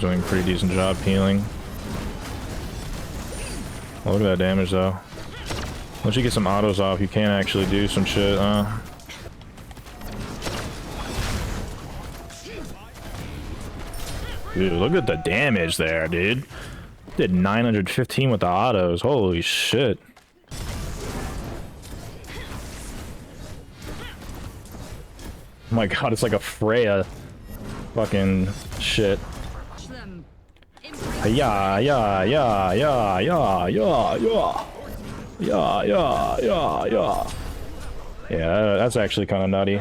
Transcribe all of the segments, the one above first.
Doing a pretty decent job healing. Oh, look at that damage though. Once you get some autos off, you can actually do some shit, Dude, look at the damage there, dude. Did 915 with the autos. Holy shit. Oh my god, it's like a Freya fucking shit. Yeah, yeah, yeah, yeah, yeah, yeah, yeah. Yeah, yeah, yeah, yeah. Yeah, that's actually kind of nutty.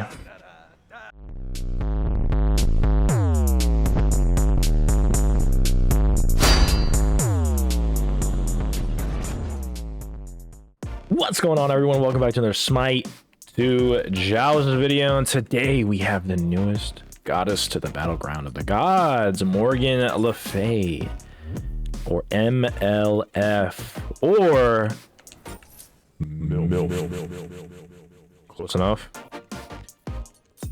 What's going on, everyone? Welcome back to another SMITE 2 Joust video, and today we have the newest goddess to the battleground of the gods, Morgan Le Fay, or MLF, or close enough.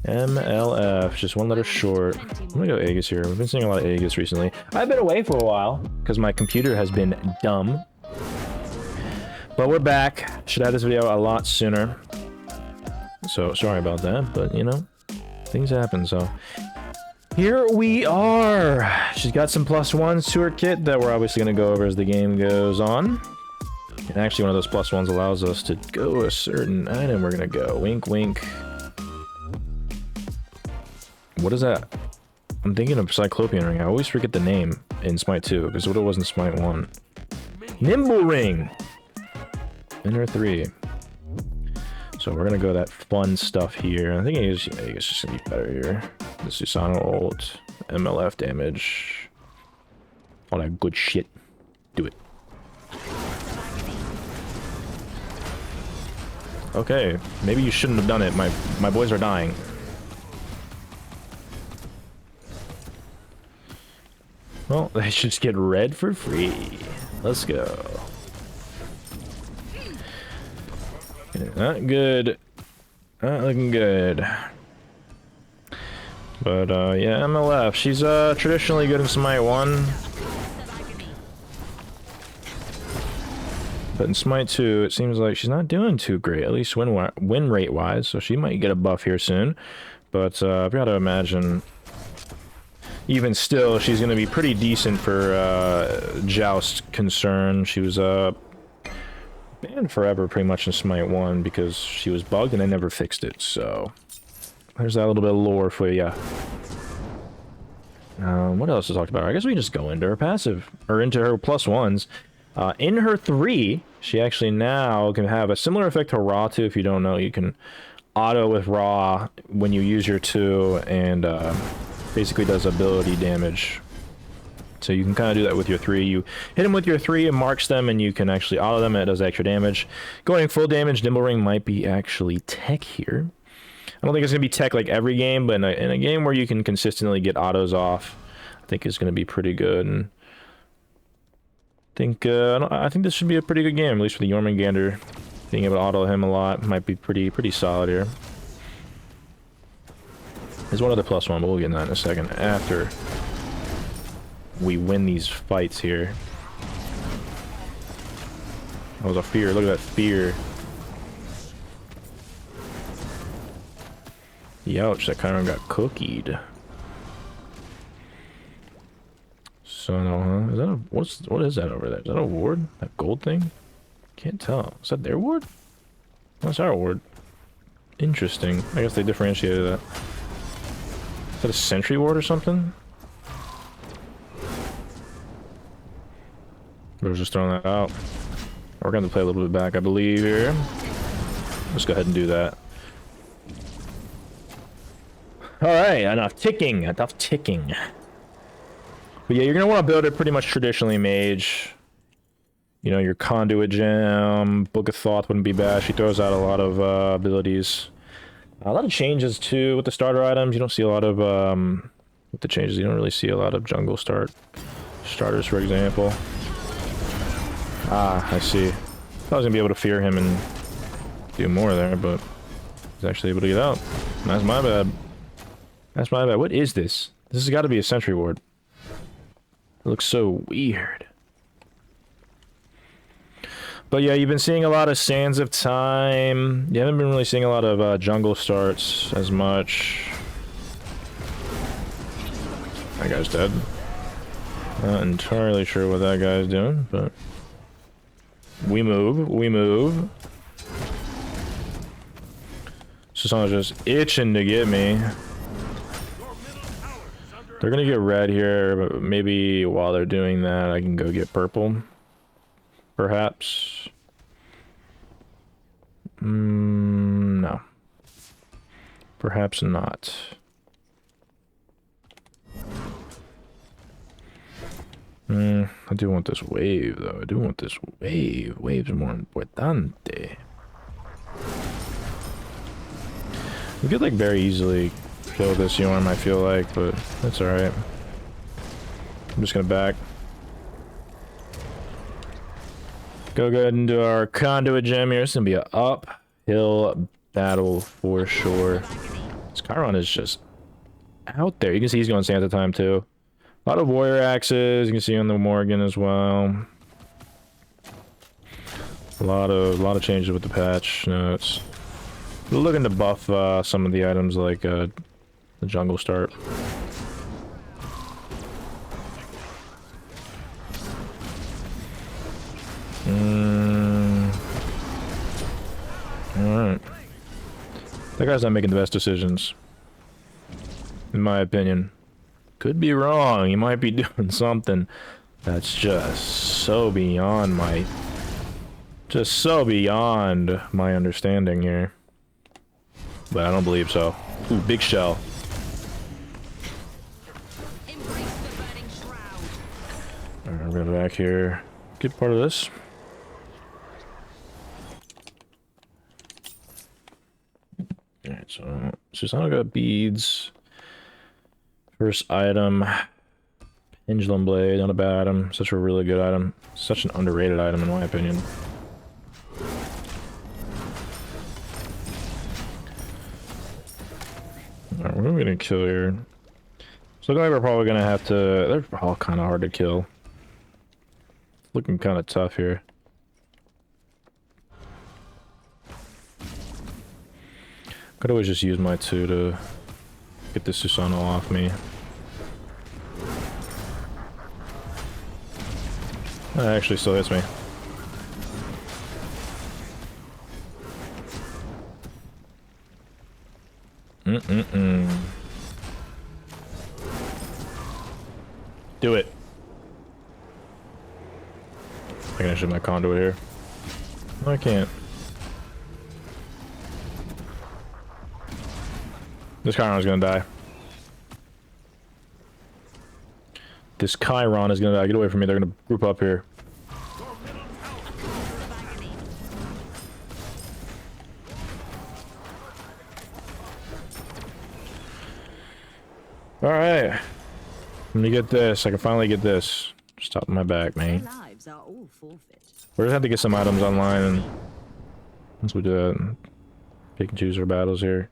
MLF, just one letter short. I'm gonna go Aegis here. We've been seeing a lot of Aegis recently. I've been away for a while because my computer has been dumb. But we're back. Should have this video a lot sooner. So sorry about that, but you know, things happen, so. Here we are. She's got some +1s to her kit that we're obviously gonna go over as the game goes on. And actually one of those +1s allows us to go a certain item we're gonna go. Wink, wink. What is that? I'm thinking of Cyclopean Ring. I always forget the name in SMITE 2, because what it was in SMITE 1. Nimble Ring! Inner 3. So we're gonna go that fun stuff here. I think it's just gonna be better here. The Susano ult, MLF damage, all that good shit. Do it. Okay, maybe you shouldn't have done it. My boys are dying. Well, they should just get red for free. Let's go. Not good. Not looking good. But, yeah, MLF. She's, traditionally good in SMITE 1. But in SMITE 2, it seems like she's not doing too great, at least win rate-wise, so she might get a buff here soon. But, I've got to imagine, even still, she's going to be pretty decent for, Joust concern. She was, banned forever pretty much in SMITE 1 because she was bugged and they never fixed it, so there's that little bit of lore for you. What else to talk about? I guess we can just go into her passive, or into her +1s. In her 3, she actually now can have a similar effect to Raw 2. If you don't know, you can auto with Raw when you use your 2, and basically does ability damage. So you can kind of do that with your 3. You hit them with your 3 and marks them, and you can actually auto them, and it does extra damage. Going full damage, Nimble Ring might be actually tech here. I don't think it's going to be tech like every game, but in a game where you can consistently get autos off, I think it's going to be pretty good. And I think this should be a pretty good game, at least for the Jormungandr. Being able to auto him a lot might be pretty solid here. There's one other +1, but we'll get into that in a second after we win these fights here. That was a fear. Look at that fear. Youch, that Chiron got cookied. So no, huh? Is that a what is that over there? Is that a ward? That gold thing? Can't tell. Is that their ward? That's our ward. Interesting. I guess they differentiated that. Is that a sentry ward or something? I was just throwing that out. We're going to play a little bit back, I believe, here. Let's go ahead and do that. Alright, enough ticking. Enough ticking. But yeah, you're going to want to build it pretty much traditionally mage. You know, your conduit gem, Book of Thoth wouldn't be bad. She throws out a lot of abilities. A lot of changes, too, with the starter items. You don't see a lot of... with the changes, you don't really see a lot of jungle starters, for example. Ah, I see. I was gonna be able to fear him and do more there, but he's actually able to get out. That's my bad. That's my bad. What is this? This has got to be a sentry ward. It looks so weird. But yeah, you've been seeing a lot of Sands of Time. You haven't been really seeing a lot of jungle starts as much. That guy's dead. Not entirely sure what that guy's doing, but... We move, we move. Susanna's just itching to get me. They're gonna get red here, but maybe while they're doing that, I can go get purple. Perhaps. No. Perhaps not. I do want this wave, though. I do want this wave. Wave's more importante. We could, like, very easily kill this Yorm, I feel like, but that's alright. I'm just gonna back. Go ahead and do our conduit gem here. It's gonna be an uphill battle for sure. This Chiron is just out there. You can see he's going Santa time too. A lot of warrior axes. You can see on the Morgan as well. A lot of changes with the patch notes. We're looking to buff some of the items like the jungle start. Alright. That guy's not making the best decisions. In my opinion. Could be wrong. He might be doing something that's just so beyond my... Just so beyond my understanding here. But I don't believe so. Ooh, big shell. Alright, we're gonna back here. Get part of this. Alright, so Susanna got beads. First item. Pendulum blade, not a bad item. Such a really good item. Such an underrated item in my opinion. Alright, what are we gonna kill here? So looking like we're probably gonna have to... They're all kind of hard to kill. Looking kind of tough here. Could always just use my 2 to get this Susanoo off me. That actually still hits me. Do it. I can actually my conduit here. No, I can't. This Chiron is gonna die. This Chiron is gonna die. Get away from me. They're gonna group up here. Alright. Let me get this. I can finally get this. Just top of my back, man. We're gonna have to get some items online, and once we do that, pick and choose our battles here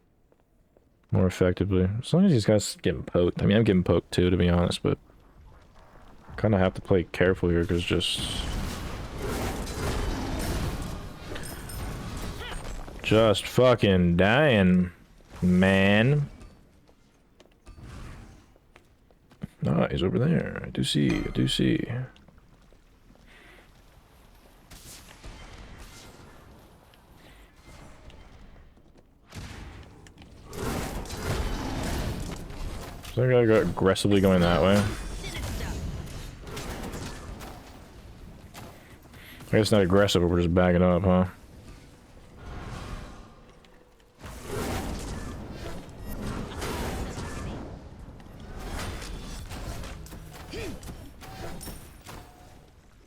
more effectively. As long as these guys getting poked. I mean, I'm getting poked too, to be honest, but kind of have to play careful here because just fucking dying, man. Ah, he's over there. I do see. I do see. So I gotta go aggressively going that way. I guess not aggressive, but we're just backing up, huh?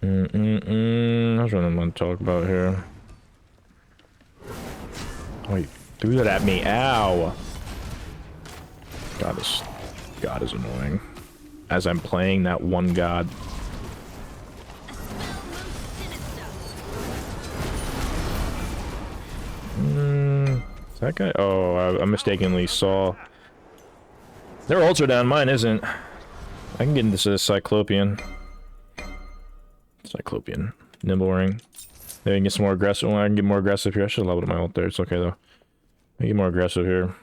That's what I'm gonna talk about here. Oh, he threw that at me. Ow! God is annoying. As I'm playing that one god. Is that guy? Oh, I mistakenly saw. Their ults are down. Mine isn't. I can get into this Cyclopean. Cyclopean. Nimble ring. Maybe I can get some more aggressive. Well, I can get more aggressive here. I should have leveled my ult there. It's okay, though. I can get more aggressive here.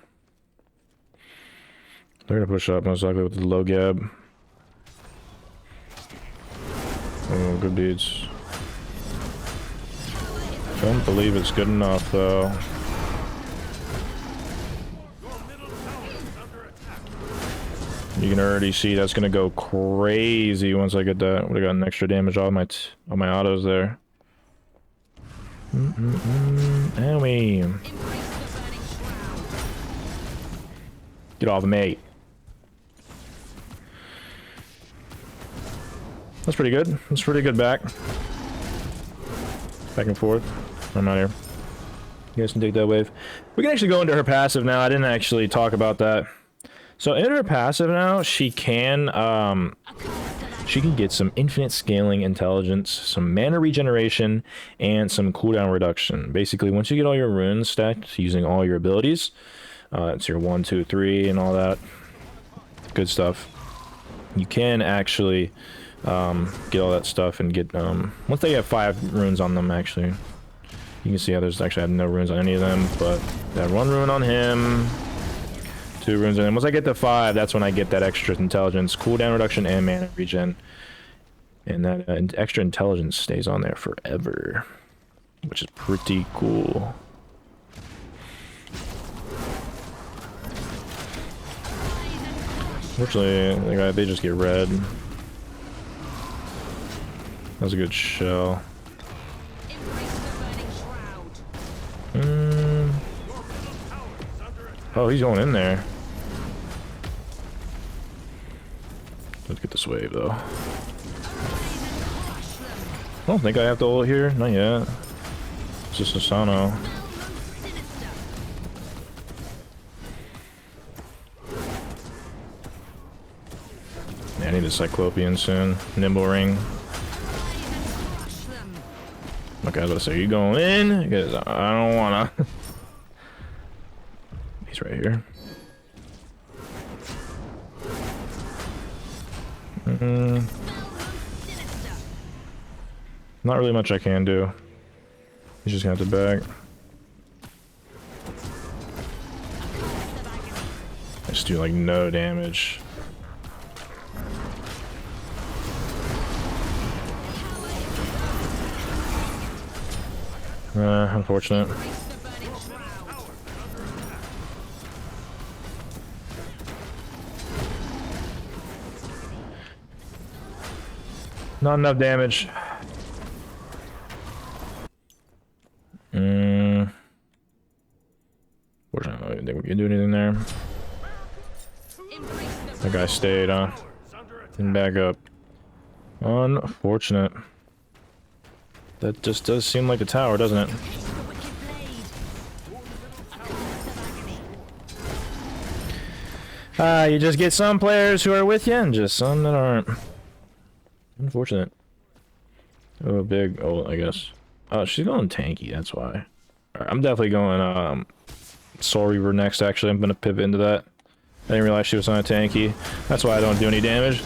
They're gonna push up, most likely, with the low gab. Oh, good beads. Don't believe it's good enough, though. You can already see that's gonna go crazy once I get that. Would have gotten extra damage on my autos there. Owie. Get off of me. That's pretty good. That's pretty good back. Back and forth. I'm out here. You guys can take that wave. We can actually go into her passive now. I didn't actually talk about that. So in her passive now, she can get some infinite scaling intelligence, some mana regeneration, and some cooldown reduction. Basically, once you get all your runes stacked using all your abilities, it's your 1, 2, 3, and all that good stuff. You can actually get all that stuff and get once they have 5 runes on them. Actually, you can see how there's actually I had no runes on any of them, but I had 1 rune on him. 2 runes, and then once I get to 5, that's when I get that extra intelligence, cooldown reduction, and mana regen. And that extra intelligence stays on there forever, which is pretty cool. Unfortunately, they just get red. That was a good shell. Oh, he's going in there. Let's get this wave, though. I don't think I have to ult here. Not yet. It's just Asano. Yeah, I need a Cyclopean soon. Nimble ring. Okay, I was about to say, you going in? Because I don't wanna. He's right here. Not really much I can do. He's just gonna have to back. I just do like no damage. Unfortunate. Not enough damage. Fortunately, I don't think we can do anything there. That guy stayed, huh? Didn't back up. Unfortunate. That just does seem like the tower, doesn't it? You just get some players who are with you and just some that aren't. Unfortunate. Oh, big. Oh, I guess. Oh, she's going tanky, that's why. Alright, I'm definitely going, Soul Reaver next, actually. I'm gonna pivot into that. I didn't realize she was on a tanky. That's why I don't do any damage.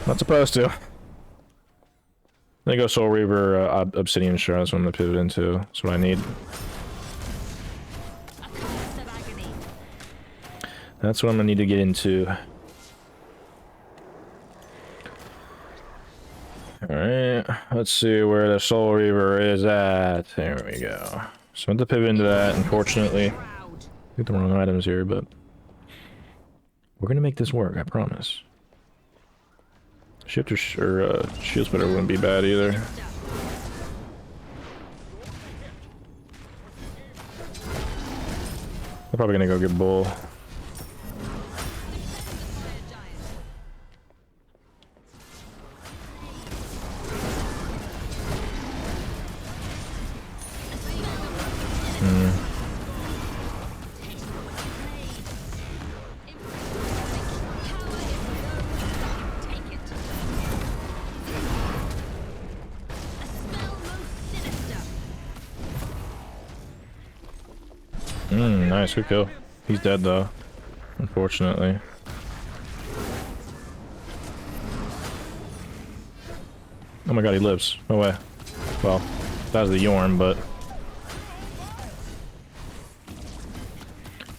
Not supposed to. Then go Soul Reaver, Obsidian Shard. That's what I'm gonna pivot into. That's what I need. That's what I'm gonna need to get into. Alright, let's see where the Soul Reaver is at. There we go. So I'm going to pivot into that, unfortunately. Get the wrong items here, but we're going to make this work, I promise. Shifter or shield splitter wouldn't be bad either. I'm probably going to go get Bull. Nice, good kill. He's dead though, unfortunately. Oh my god, he lives. No way. Well, that was the Yorn, but...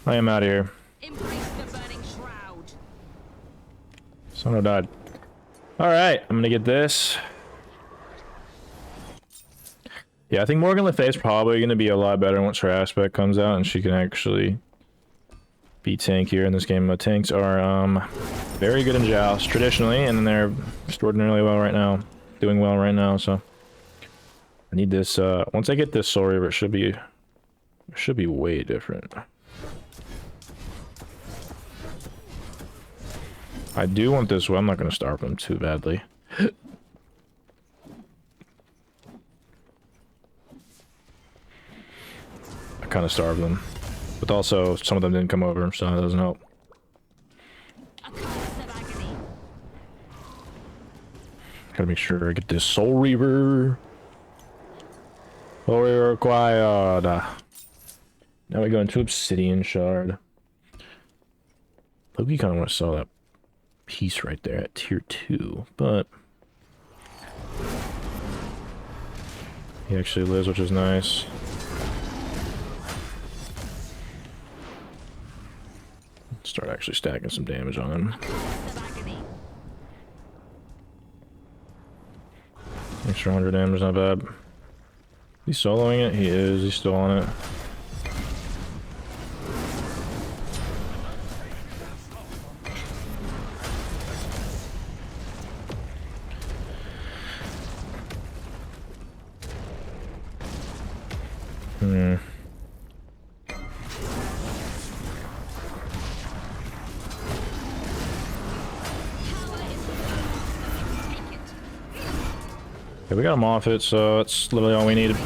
I am out of here. Sono died. Alright, I'm gonna get this. Yeah, I think Morgan Le Fay is probably gonna be a lot better once her aspect comes out and she can actually be tankier in this game. Tanks are very good in Joust traditionally, and they're extraordinarily well right now. Doing well right now, so I need this once I get this Soul Reaver, it should be way different. I do want this one. I'm not going to starve them too badly. I kind of starved them. But also, some of them didn't come over, so that doesn't help. Gotta make sure I get this Soul Reaver. Soul Reaver required. Now we go into Obsidian Shard. Look, we kind of want to sell that piece right there at tier 2, but he actually lives, which is nice. Start actually stacking some damage on him. Extra 100 damage, not bad. He's soloing it? He is. He's still on it. Okay, we got him off it, so that's literally all we needed.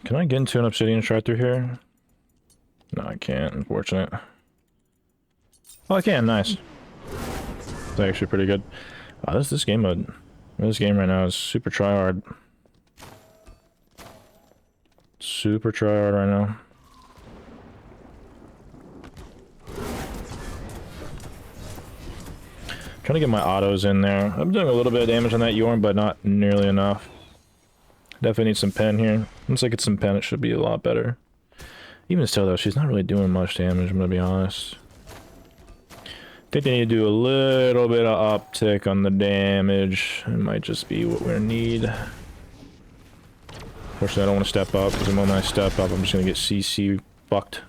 Can I get into an Obsidian Shard through here? No, I can't, unfortunate. Oh, I can, nice. It's actually pretty good. This game mode. This game right now is super tryhard. Super tryhard right now. Trying to get my autos in there. I'm doing a little bit of damage on that Yorn, but not nearly enough. Definitely need some pen here. Once I get some pen, it should be a lot better. Even still, though, she's not really doing much damage, I'm gonna be honest. I think they need to do a little bit of uptick on the damage. It might just be what we need. Unfortunately, I don't want to step up, because the moment I step up, I'm just gonna get CC fucked.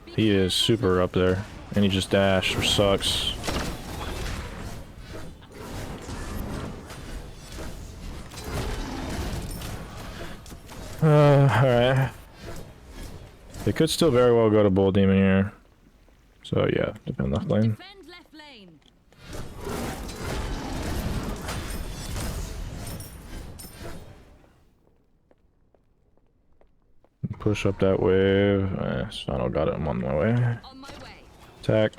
He is super up there, and he just dashed, which sucks. Alright. They could still very well go to Bull Demon here. So yeah, defend left lane. Push up that wave. Sano got it, I'm on my way. Attack.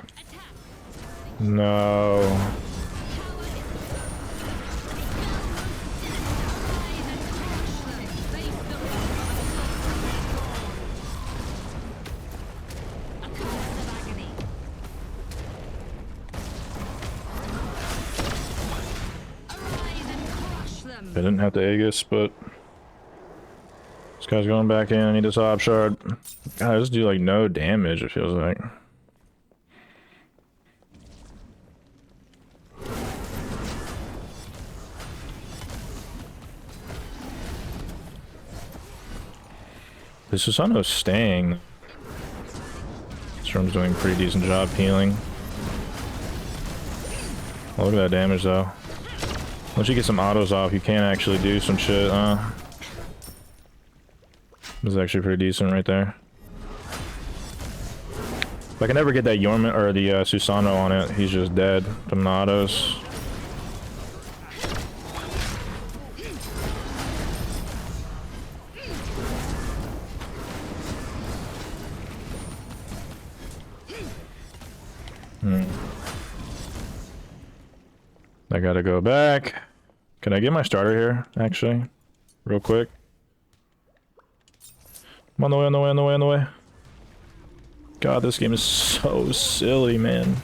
No. I didn't have to Aegis, but this guy's going back in. I need this Ob Shard. God, I just do like no damage, it feels like. This Susano's staying. Storm's doing a pretty decent job healing. Oh, look at that damage though. Once you get some autos off, you can actually do some shit. This is actually pretty decent right there. If I can ever get that Yorman or the Susano on it, he's just dead from the autos. I gotta go back. Can I get my starter here, actually? Real quick. I'm on the way, on the way, on the way, on the way. God, this game is so silly, man.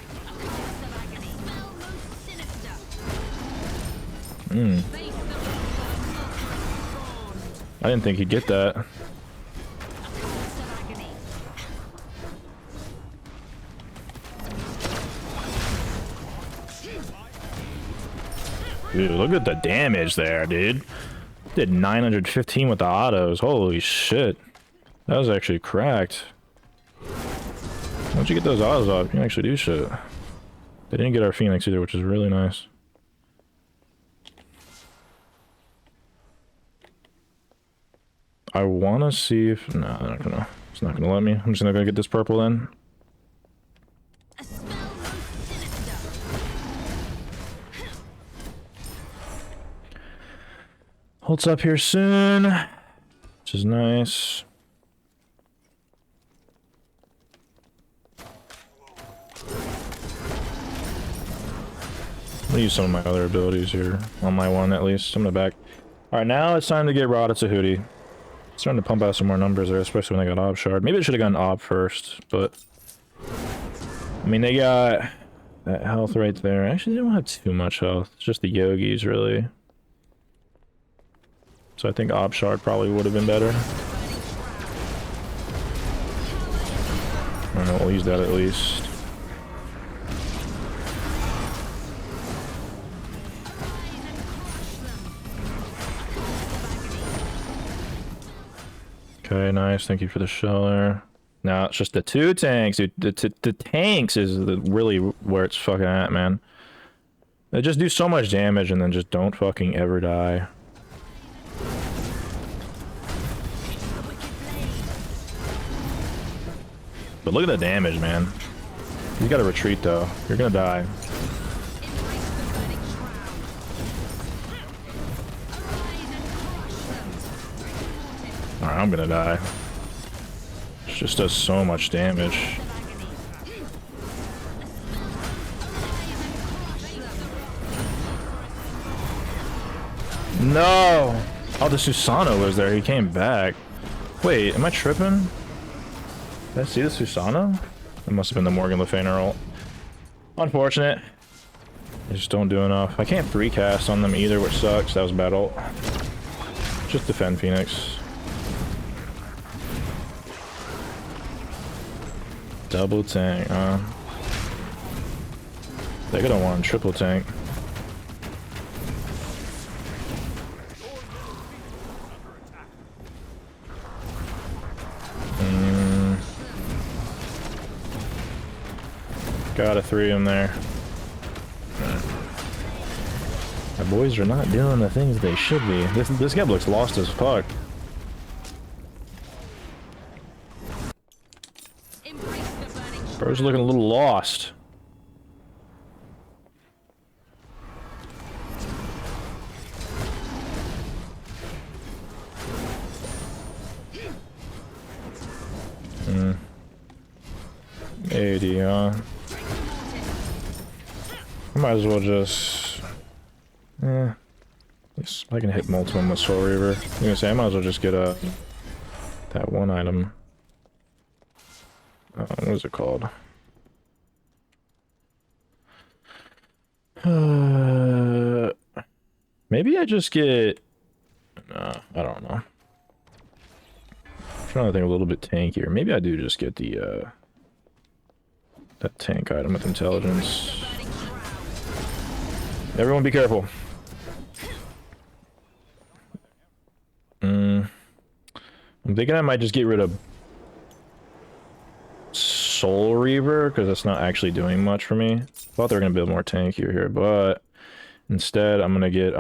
I didn't think he'd get that. Dude, look at the damage there, dude. Did 915 with the autos. Holy shit. That was actually cracked. Once you get those autos off, you can actually do shit. They didn't get our Phoenix either, which is really nice. I want to see if... No, they're not gonna... It's not gonna let me. I'm just not gonna get this purple then. Holds up here soon, which is nice. I'm gonna use some of my other abilities here, on my one at least. I'm gonna back. Alright, now it's time to get Rod. It's a Hootie. It's starting to pump out some more numbers there, especially when they got Ob Shard. Maybe I should have gone Ob first, but... I mean, they got that health right there. Actually, they don't have too much health. It's just the Yogis, really. So I think Ob Shard probably would have been better. I don't know, we'll use that at least. Okay, nice. Thank you for the shell there. Now it's just the two tanks, dude. The tanks is really where it's fucking at, man. They just do so much damage and then just don't fucking ever die. But look at the damage, man. You gotta retreat though. You're gonna die. Alright, I'm gonna die. It just does so much damage. No! Oh, the Susano was there. He came back. Wait, am I tripping? Did I see the Susano? It must have been the Morgan Le Fay ult. Unfortunate. They just don't do enough. I can't 3-cast on them either, which sucks. That was bad ult. Just defend Phoenix. Double tank, they could have won triple tank. Got a 3 in there. My boys are not doing the things they should be. This guy looks lost as fuck. Bro's looking a little lost. AD, I might as well just... at least I can hit multiple with Soul Reaver. I'm gonna say I might as well just get that one item. What is it called? Maybe I just get... I don't know. I'm trying to think a little bit tankier. Maybe I do just get the, that tank item with intelligence. Everyone be careful. I'm thinking I might just get rid of Soul Reaver, because that's not actually doing much for me. Thought they were gonna build more tankier here, but instead I'm gonna get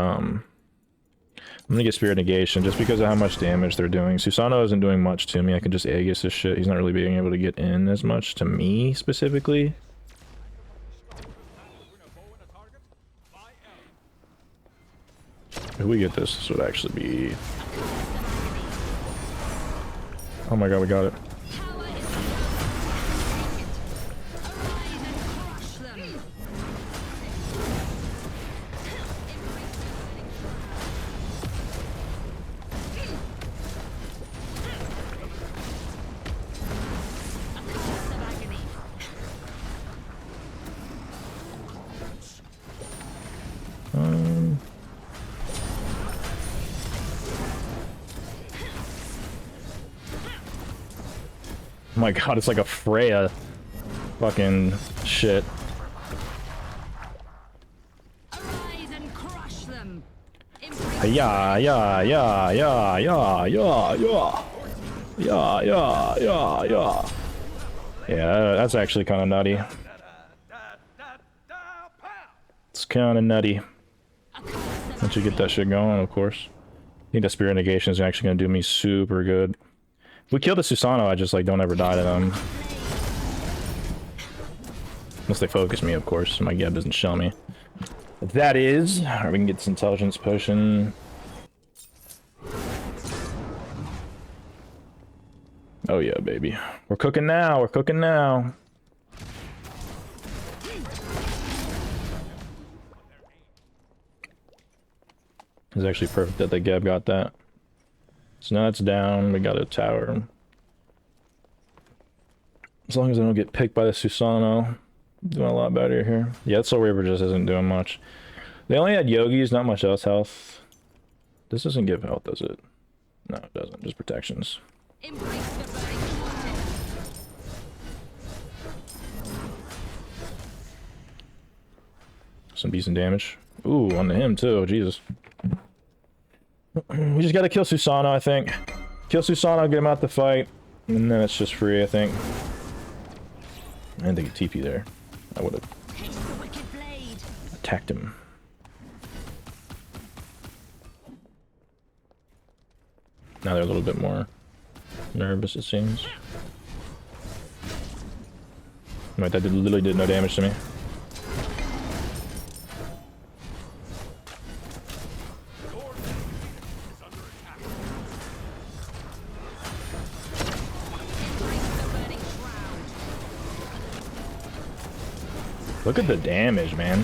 Spirit Negation just because of how much damage they're doing. Susano isn't doing much to me. I can just Aegis this shit. He's not really being able to get in as much to me specifically. If we get this, this would actually be... Oh my god, we got it. Oh my god, it's like a Freya fucking shit. Arise and crush them. Yeah, yeah, yeah, yeah, yeah, yeah, yeah. Yeah, yeah, yeah, yeah. Yeah, that's actually kind of nutty. It's kind of nutty. Once you get that shit going, of course. I think that Spirit Negation is actually going to do me super good. If we kill the Susano, I just, like, don't ever die to them. Unless they focus me, of course, so my Geb doesn't shell me. If that is, or we can get this Intelligence Potion. Oh yeah, baby. We're cooking now, we're cooking now. It's actually perfect that the Geb got that. So now it's down, we got a tower. As long as I don't get picked by the Susano, doing a lot better here. Yeah, that Soul Reaper just isn't doing much. They only had Yogis, not much else health. This doesn't give health, does it? No, it doesn't, just protections. Some decent damage. Ooh, onto him too, Jesus. We just gotta kill Susano, I think. Kill Susano, get him out the fight, and then it's just free, I think. I didn't think TP there. I would have attacked him. Now they're a little bit more nervous, it seems. Wait, that literally did no damage to me. Look at the damage, man.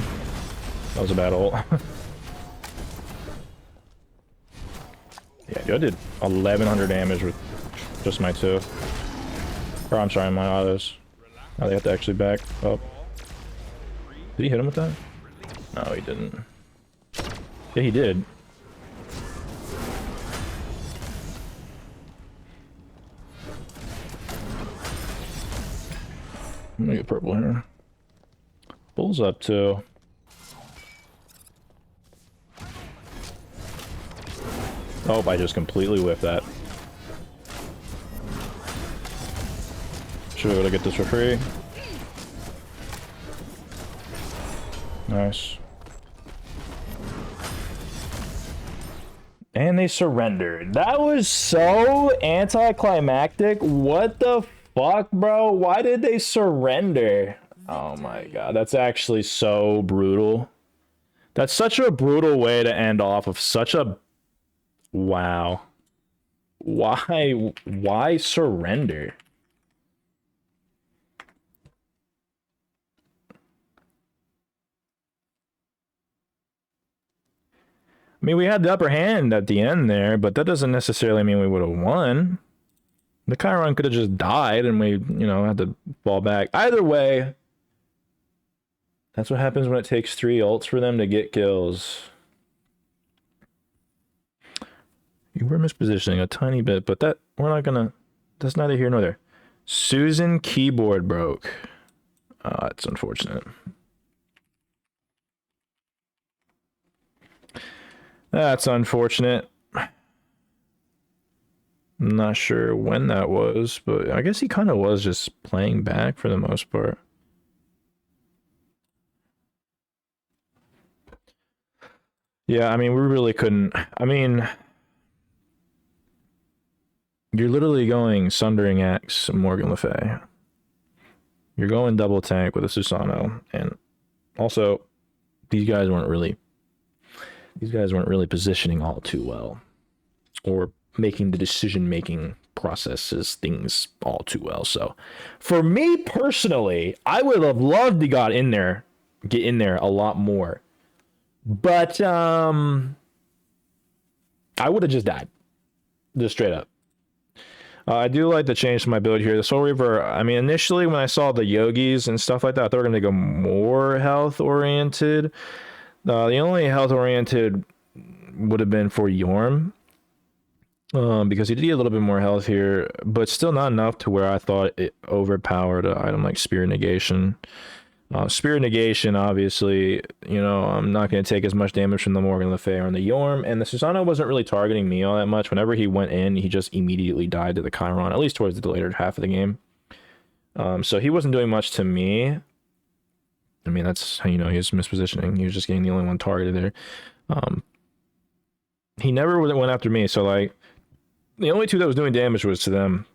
That was a bad ult. Yeah, dude, I did 1100 damage with just my two. Or I'm sorry, my autos. Now they have to actually back up. Did he hit him with that? No, he didn't. Yeah, he did. I'm gonna get purple here. Bull's up too. Oh, I just completely whiffed that. Should be able to get this for free. Nice. And they surrendered. That was so anticlimactic. What the fuck, bro? Why did they surrender? Oh my god, that's actually so brutal. That's such a brutal way to end off of such a... Wow. Why surrender? I mean, we had the upper hand at the end there, but that doesn't necessarily mean we would have won. The Chiron could have just died and we, you know, had to fall back. Either way, that's what happens when it takes 3 ults for them to get kills. You were mispositioning a tiny bit, but that, we're not gonna, that's neither here nor there. Susan keyboard broke. It's unfortunate. That's unfortunate. I'm not sure when that was, but I guess he kind of was just playing back for the most part. Yeah, I mean, we really couldn't. I mean, you're literally going Sundering Axe, Morgan Le Fay. You're going double tank with a Susano, and also these guys weren't really positioning all too well, or making the decision-making processes things all too well. So for me personally, I would have loved to get in there a lot more. But I would have just died. Just straight up. I do like the change to my build here. The Soul Reaver, I mean, initially when I saw the Yogis and stuff like that, I thought we were going to go more health-oriented. The only health-oriented would have been for Yorm. because he did get a little bit more health here, but still not enough to where I thought it overpowered an item like Spirit Negation. Spirit Negation, obviously, you know, I'm not going to take as much damage from the Morgan Le Fay or the Yorm, and the Susanoo wasn't really targeting me all that much. Whenever he went in, he just immediately died to the Chiron, at least towards the later half of the game. So he wasn't doing much to me. I mean, that's how you know he was mispositioning. He was just getting the only one targeted there. He never went after me, so like, the only two that was doing damage was to them.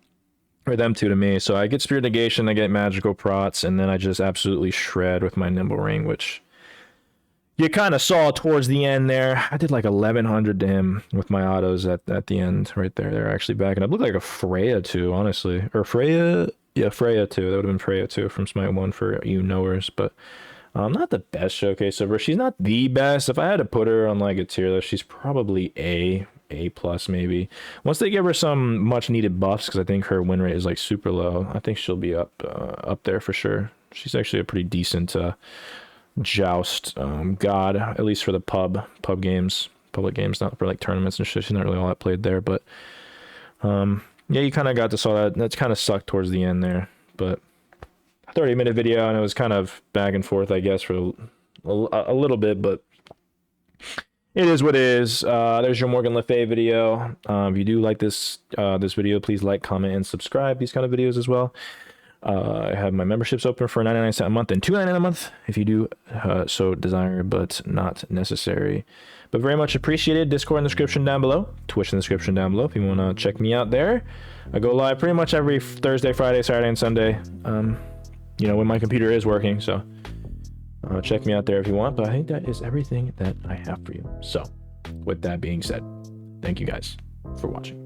Or them two to me. So I get Spirit Negation, I get Magical Prots, and then I just absolutely shred with my Nimble Ring, which you kind of saw towards the end there. I did like 1100 to him with my autos at the end right there. They're actually backing up. Looked like a Freya 2, honestly. Or Freya, yeah, Freya 2. That would have been Freya 2 from Smite 1 for you knowers, but not the best showcase of her. She's not the best. If I had to put her on like a tier list, she's probably A plus maybe. Once they give her some much needed buffs, because I think her win rate is like super low, I think she'll be up there for sure. She's actually a pretty decent Joust god, at least for the public games, not for like tournaments and shit. She's not really all that played there, but yeah, you kind of got to saw that. That's kind of sucked towards the end there, but 30-minute video, and it was kind of back and forth, I guess, for a little bit, but it is what it is. There's your Morgan Le Fay video. If you do like this video, please like, comment, and subscribe these kind of videos as well. I have my memberships open for 99 cents a month and $2.99 a month if you do so desire, but not necessary. But very much appreciated. Discord in the description down below. Twitch in the description down below if you want to check me out there. I go live pretty much every Thursday, Friday, Saturday, and Sunday. You know, when my computer is working, so check me out there if you want. But I think that is everything that I have for you. So with that being said, thank you guys for watching.